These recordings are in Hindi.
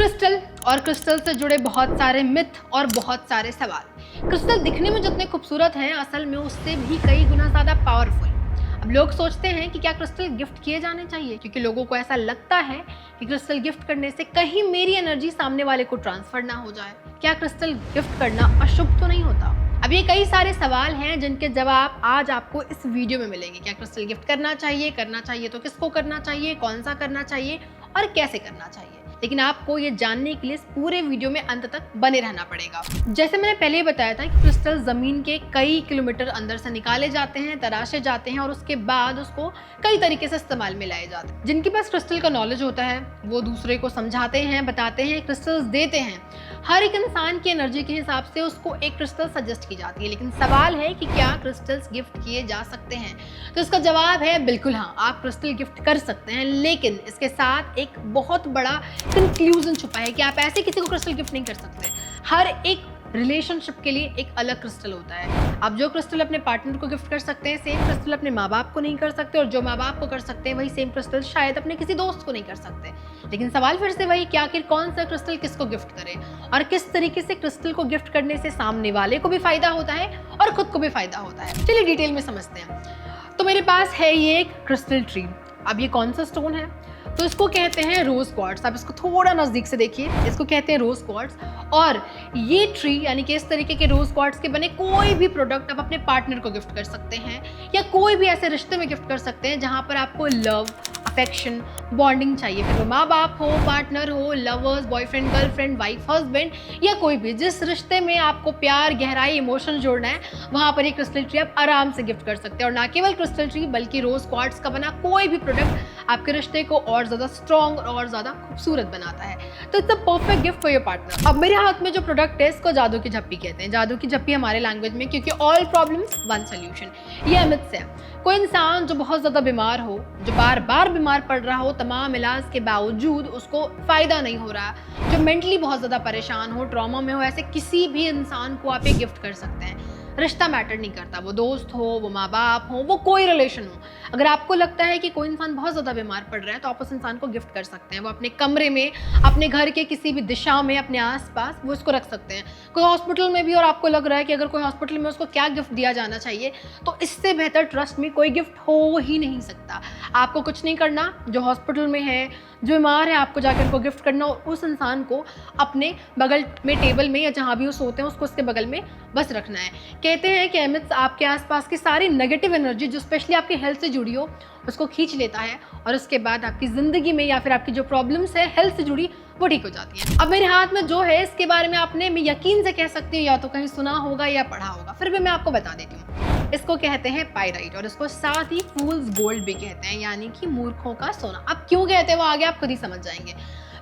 क्रिस्टल और क्रिस्टल से जुड़े बहुत सारे मिथ और बहुत सारे सवाल। क्रिस्टल दिखने में जितने खूबसूरत हैं, असल में उससे भी कई गुना ज़्यादा पावरफुल। अब लोग सोचते हैं कि क्या क्रिस्टल गिफ्ट किए जाने चाहिए, क्योंकि लोगों को ऐसा लगता है कि क्रिस्टल गिफ्ट करने से कहीं मेरी एनर्जी सामने वाले को ट्रांसफर ना हो जाए। क्या क्रिस्टल गिफ्ट करना अशुभ तो नहीं होता? अब ये कई सारे सवाल हैं जिनके जवाब आज आपको इस वीडियो में मिलेंगे। क्या क्रिस्टल गिफ्ट करना चाहिए तो किसको करना चाहिए, कौन सा करना चाहिए और कैसे करना चाहिए। लेकिन आपको ये जानने के लिए इस पूरे वीडियो में अंत तक बने रहना पड़ेगा। जैसे मैंने पहले ही बताया था कि क्रिस्टल जमीन के कई किलोमीटर अंदर से निकाले जाते हैं, तराशे जाते हैं और उसके बाद उसको कई तरीके से इस्तेमाल में लाए जाते हैं। जिनके पास क्रिस्टल का नॉलेज होता है वो दूसरे को समझाते हैं, बताते हैं, क्रिस्टल्स देते हैं। हर एक इंसान की एनर्जी के हिसाब से उसको एक क्रिस्टल सजेस्ट की जाती है। लेकिन सवाल है कि क्या क्रिस्टल्स गिफ्ट किए जा सकते हैं? तो इसका जवाब है बिल्कुल हाँ, आप क्रिस्टल गिफ्ट कर सकते हैं। लेकिन इसके साथ एक बहुत बड़ा कंक्लूजन छुपा है कि आप ऐसे किसी को क्रिस्टल गिफ्ट नहीं कर सकते। हर एक रिलेशनशिप के लिए एक अलग क्रिस्टल होता है। आप जो क्रिस्टल अपने पार्टनर को गिफ्ट कर सकते हैं, सेम क्रिस्टल अपने माँ बाप को नहीं कर सकते, और जो माँ बाप को कर सकते हैं वही सेम क्रिस्टल शायद अपने किसी दोस्त को नहीं कर सकते। लेकिन सवाल फिर से वही कि आखिर कौन सा क्रिस्टल किसको गिफ्ट करें और किस तरीके से क्रिस्टल को गिफ्ट करने से सामने वाले को भी फायदा होता है और खुद को भी फायदा होता है। चलिए डिटेल में समझते हैं। तो मेरे पास है ये एक क्रिस्टल ट्री। अब ये कौन सा स्टोन है? तो इसको कहते हैं रोज क्वार्ट्स। आप इसको थोड़ा नज़दीक से देखिए, इसको कहते हैं रोज क्वार्ट्स। और ये ट्री यानी कि इस तरीके के रोज क्वार्ट्स के बने कोई भी प्रोडक्ट आप अपने पार्टनर को गिफ्ट कर सकते हैं, या कोई भी ऐसे रिश्ते में गिफ्ट कर सकते हैं जहाँ पर आपको लव, अफेक्शन, बॉन्डिंग चाहिए। फिर वो माँ बाप हो, पार्टनर हो, lovers, boyfriend, girlfriend, wife, husband, या कोई भी जिस रिश्ते में आपको प्यार, गहराई, इमोशन जोड़ना है, वहाँ पर ये क्रिस्टल ट्री आप आराम से गिफ्ट कर सकते हैं। और ना केवल क्रिस्टल ट्री बल्कि रोज क्वार्ट्स का बना कोई भी प्रोडक्ट आपके रिश्ते को और ज़्यादा स्ट्रॉन्ग और ज़्यादा खूबसूरत बनाता है। तो it's a perfect gift for your partner. अब मेरे हाथ में जो प्रोडक्ट है इसको जादू की झप्पी कहते हैं। जादू की झप्पी हमारे लैंग्वेज में, क्योंकि ऑल प्रॉब्लम्स वन सोल्यूशन, ये मिथ्स है। कोई इंसान जो बहुत ज़्यादा बीमार हो, जो बार बार बीमार पड़ रहा हो, तमाम इलाज के बावजूद उसको फ़ायदा नहीं हो रहा, जो मेंटली बहुत ज़्यादा परेशान हो, ट्रॉमा में हो, ऐसे किसी भी इंसान को आप ये गिफ्ट कर सकते हैं। रिश्ता मैटर नहीं करता, वो दोस्त हो, वो माँ बाप हो, वो कोई रिलेशन हो। अगर आपको लगता है कि कोई इंसान बहुत ज़्यादा बीमार पड़ रहा है तो आप उस इंसान को गिफ्ट कर सकते हैं। वो अपने कमरे में, अपने घर के किसी भी दिशा में, अपने आसपास वो इसको रख सकते हैं। कोई हॉस्पिटल में भी और आपको लग रहा है कि अगर कोई हॉस्पिटल में उसको क्या गिफ्ट दिया जाना चाहिए, तो इससे बेहतर ट्रस्ट में कोई गिफ्ट हो ही नहीं सकता। आपको कुछ नहीं करना, जो हॉस्पिटल में है, जो बीमार है, आपको जाकर उनको गिफ्ट करना और उस इंसान को अपने बगल में टेबल में या जहाँ भी वो सोते हैं उसको उसके बगल में बस रखना है। कहते हैं कि एमिट्स आपके आसपास की सारी नेगेटिव एनर्जी जो स्पेशली आपकी हेल्थ से जुड़ी हो उसको खींच लेता है, और उसके बाद आपकी ज़िंदगी में या फिर आपकी जो प्रॉब्लम्स है हेल्थ से जुड़ी वो ठीक हो जाती है। अब मेरे हाथ में जो है इसके बारे में आपने, मैं यकीन से कह सकती हूँ, या तो कहीं सुना होगा या पढ़ा होगा, फिर भी मैं आपको बता देती हूँ। इसको कहते हैं पायराइट, और इसको साथ ही फूल्स गोल्ड भी कहते हैं, यानी कि मूर्खों का सोना। अब क्यों कहते हैं वो आगे आप खुद ही समझ जाएंगे।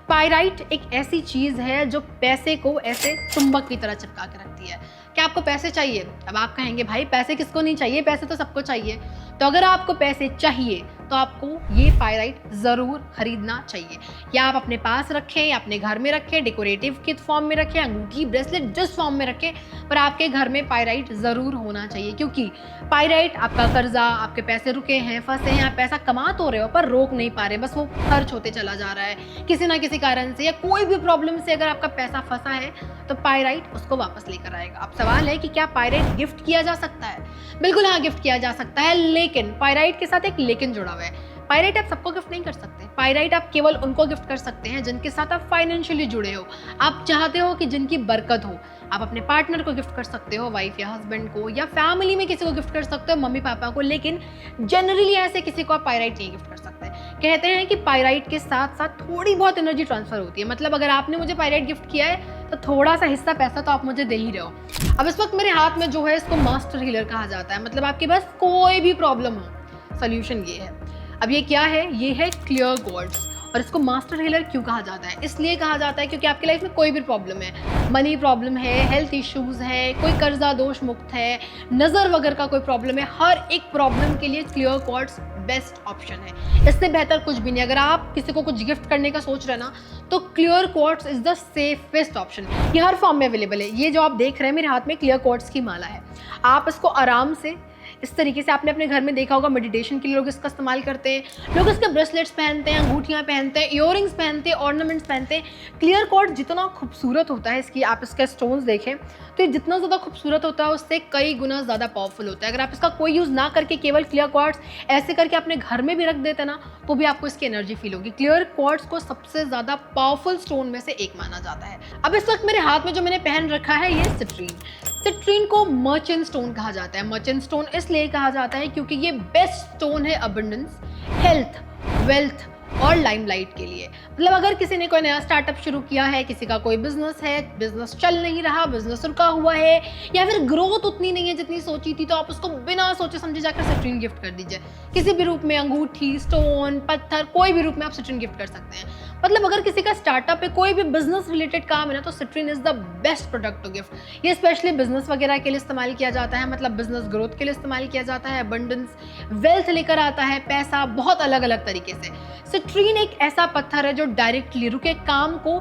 पायराइट एक ऐसी चीज़ है जो पैसे को ऐसे चुंबक की तरह चिपका के रखती है। क्या आपको पैसे चाहिए? अब आप कहेंगे भाई पैसे किसको नहीं चाहिए, पैसे तो सबको चाहिए। तो अगर आपको पैसे चाहिए तो आपको ये पायराइट ज़रूर खरीदना चाहिए। या आप अपने पास रखें या अपने घर में रखें, डेकोरेटिव के फॉर्म में रखें, अंगूठी, ब्रेसलेट, जिस फॉर्म में रखें, पर आपके घर में पायराइट ज़रूर होना चाहिए। क्योंकि पायराइट आपका कर्जा, आपके पैसे रुके हैं, फंसे हैं, आप पैसा कमा तो रहे हो पर रोक नहीं पा रहे, बस वो खर्च होते चला जा रहा है किसी ना किसी कारण से, या कोई भी प्रॉब्लम से अगर आपका पैसा फंसा है तो पायराइट उसको वापस लेकर आएगा। अब सवाल है कि क्या पायराइट गिफ्ट किया जा सकता है? बिल्कुल हाँ, गिफ्ट किया जा सकता है, लेकिन पायराइट के साथ एक लेकिन जुड़ा हुआ है। पायराइट आप सबको गिफ्ट नहीं कर सकते। पायराइट आप केवल उनको गिफ्ट कर सकते हैं जिनके साथ आप फाइनेंशियली जुड़े हो, आप चाहते हो कि जिनकी बरकत हो। आप अपने पार्टनर को गिफ्ट कर सकते हो, वाइफ या हस्बैंड को, या फैमिली में किसी को गिफ्ट कर सकते हो, मम्मी पापा को, लेकिन जनरली ऐसे किसी को आप पायराइट नहीं गिफ्ट कर सकते। कहते हैं कि पायराइट के साथ साथ थोड़ी बहुत एनर्जी ट्रांसफर होती है। मतलब अगर आपने मुझे पायराइट गिफ्ट किया है तो थोड़ा सा हिस्सा पैसा तो आप मुझे दे ही रहे हो। अब इस वक्त मेरे हाथ में जो है इसको मास्टर हीलर कहा जाता है। मतलब आपके पास कोई भी प्रॉब्लम हो, सोल्यूशन ये है। अब ये क्या है? ये है क्लियर क्वार्ट्ज। और इसको मास्टर हीलर क्यों कहा जाता है? इसलिए कहा जाता है क्योंकि आपकी लाइफ में कोई भी प्रॉब्लम है, मनी प्रॉब्लम है, हेल्थ इश्यूज है, कोई कर्जा दोष मुक्त है, नज़र वगैरह का कोई प्रॉब्लम है, हर एक प्रॉब्लम के लिए क्लियर क्वार्ट्ज बेस्ट ऑप्शन है। इससे बेहतर कुछ भी नहीं। अगर आप किसी को कुछ गिफ्ट करने का सोच रहे हैं ना, तो clear quartz is the safest option. ये हर फॉर्म में अवेलेबल है। ये जो आप देख रहे हैं मेरे हाथ में क्लियर क्वार्ट्ज की माला है। आप इसको आराम से इस तरीके से आपने अपने घर में देखा होगा, मेडिटेशन के लिए लोग इसका इस्तेमाल करते हैं। लोग इसके ब्रेसलेट्स पहनते हैं, अंगूठियाँ पहनते हैं, ईयरिंग्स पहनते हैं, ऑर्नामेंट्स पहनते हैं। क्लियर क्वार्ट्ज जितना खूबसूरत होता है, इसकी आप इसके स्टोन्स देखें तो ये जितना ज़्यादा खूबसूरत होता है उससे कई गुना ज़्यादा पावरफुल होता है। अगर आप इसका कोई यूज़ ना करके केवल क्लियर क्वार्ट्ज ऐसे करके अपने घर में भी रख देते ना, तो भी आपको इसकी एनर्जी फील होगी। क्लियर क्वार्ट्ज को सबसे ज़्यादा पावरफुल स्टोन में से एक माना जाता है। अब इस वक्त मेरे हाथ में जो मैंने पहन रखा है ये सिट्रीन। सिट्रीन को मर्चेंट स्टोन कहा जाता है। मर्चेंट स्टोन इसलिए कहा जाता है क्योंकि ये बेस्ट स्टोन है अबंडेंस, हेल्थ, वेल्थ और लाइमलाइट के लिए। मतलब अगर किसी ने कोई नया स्टार्टअप शुरू किया है, किसी का कोई बिजनेस है, बिजनेस चल नहीं रहा, बिजनेस रुका हुआ है, या फिर ग्रोथ उतनी नहीं है जितनी सोची थी, तो आप उसको बिना सोचे समझे जाकर सिट्रीन गिफ्ट कर दीजिए। किसी भी रूप में, अंगूठी, स्टोन, पत्थर, कोई भी रूप में आप सिट्रीन गिफ्ट कर सकते हैं। मतलब अगर किसी का स्टार्टअप है, कोई भी बिजनेस रिलेटेड काम है ना, तो citrine is the best product to gift. ये स्पेशली बिजनेस वगैरह के लिए इस्तेमाल किया जाता है, मतलब बिजनेस ग्रोथ के लिए इस्तेमाल किया जाता है। अबंडेंस, वेल्थ लेकर आता है, पैसा, बहुत अलग अलग तरीके से। सिट्रीन एक ऐसा पत्थर है जो डायरेक्टली रुके काम को,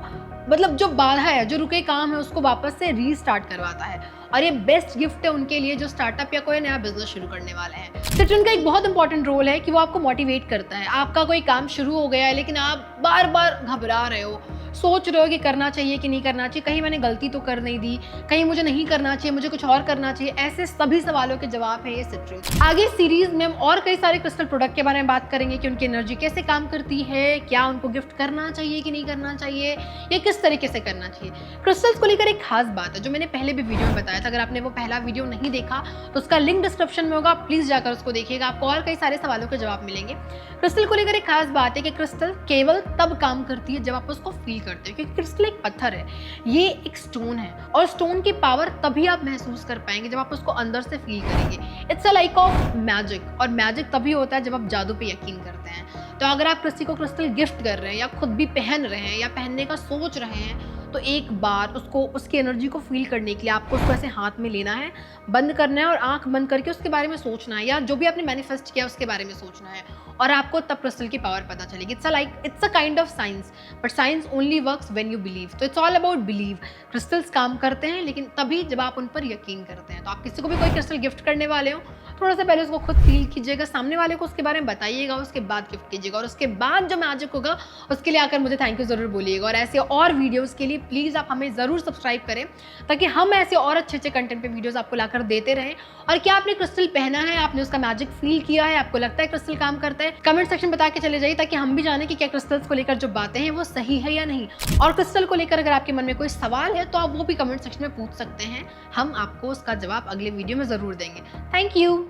मतलब जो बाधा है, जो रुके काम है, उसको वापस से रीस्टार्ट करवाता है। और ये बेस्ट गिफ्ट है उनके लिए जो स्टार्टअप या कोई नया बिजनेस शुरू करने वाले हैं। सिट्रीन का एक बहुत इंपॉर्टेंट रोल है कि वो आपको मोटिवेट करता है। आपका कोई काम शुरू हो गया है लेकिन आप बार बार घबरा रहे हो, सोच रहे हो कि करना चाहिए कि नहीं करना चाहिए, कहीं मैंने गलती तो कर नहीं दी, कहीं मुझे नहीं करना चाहिए, मुझे कुछ और करना चाहिए। ऐसे सभी सवालों के जवाब है ये सिट्रीन। आगे सीरीज में हम और कई सारे क्रिस्टल प्रोडक्ट के बारे में बात करेंगे कि उनकी एनर्जी कैसे काम करती है, क्या उनको गिफ्ट करना चाहिए कि नहीं करना चाहिए, या किस तरीके से करना चाहिए। क्रिस्टल्स को लेकर एक खास बात है जो मैंने पहले भी वीडियो में बताया था। अगर आपने वो पहला वीडियो नहीं देखा तो उसका लिंक डिस्क्रिप्शन में होगा, प्लीज जाकर उसको देखिएगा, आपको और कई सारे सवालों के जवाब मिलेंगे। क्रिस्टल को लेकर एक खास बात है कि क्रिस्टल केवल तब काम करती है जब आप उसको फील करते हो, क्योंकि क्रिस्टल एक पत्थर है, ये एक स्टोन है, और स्टोन की पावर तभी आप महसूस कर पाएंगे जब आप उसको अंदर से फील करेंगे। It's a like of magic, और मैजिक तभी होता है जब आप जादू पे यकीन करते हैं। तो अगर आप किसी को क्रिस्टल गिफ्ट कर रहे हैं, या खुद भी पहन रहे हैं, या पहनने का सोच रहे हैं, तो एक बार उसको, उसकी एनर्जी को फील करने के लिए आपको उसको ऐसे हाथ में लेना है, बंद करना है और आंख बंद करके उसके बारे में सोचना है, या जो भी आपने मैनिफेस्ट किया उसके बारे में सोचना है, और आपको तब क्रिस्टल की पावर पता चलेगी। It's a kind of science, but science only works when you believe. तो it's all about believe. Crystals काम करते हैं लेकिन तभी जब आप उन पर यकीन करते हैं। तो आप किसी को भी कोई क्रिस्टल गिफ्ट करने वाले हो, थोड़ा सा पहले उसको खुद फील कीजिएगा, सामने वाले को उसके बारे में बताइएगा, उसके बाद गिफ्ट कीजिएगा, और उसके बाद जो मैजिक होगा उसके लिए आकर मुझे थैंक यू जरूर बोलिएगा। और ऐसे और वीडियोस के लिए प्लीज़ आप हमें ज़रूर सब्सक्राइब करें, ताकि हम ऐसे और अच्छे अच्छे कंटेंट पे वीडियोस आपको लाकर देते रहें। और क्या आपने क्रिस्टल पहना है, आपने उसका मैजिक फील किया है, आपको लगता है क्रिस्टल काम करता है, कमेंट सेक्शन बता के चले जाइए, ताकि हम भी जाने कि क्या क्रिस्टल्स को लेकर जो बातें हैं वो सही है या नहीं। और क्रिस्टल को लेकर अगर आपके मन में कोई सवाल है तो आप वो भी कमेंट सेक्शन में पूछ सकते हैं, हम आपको उसका जवाब अगले वीडियो में ज़रूर देंगे। Thank you.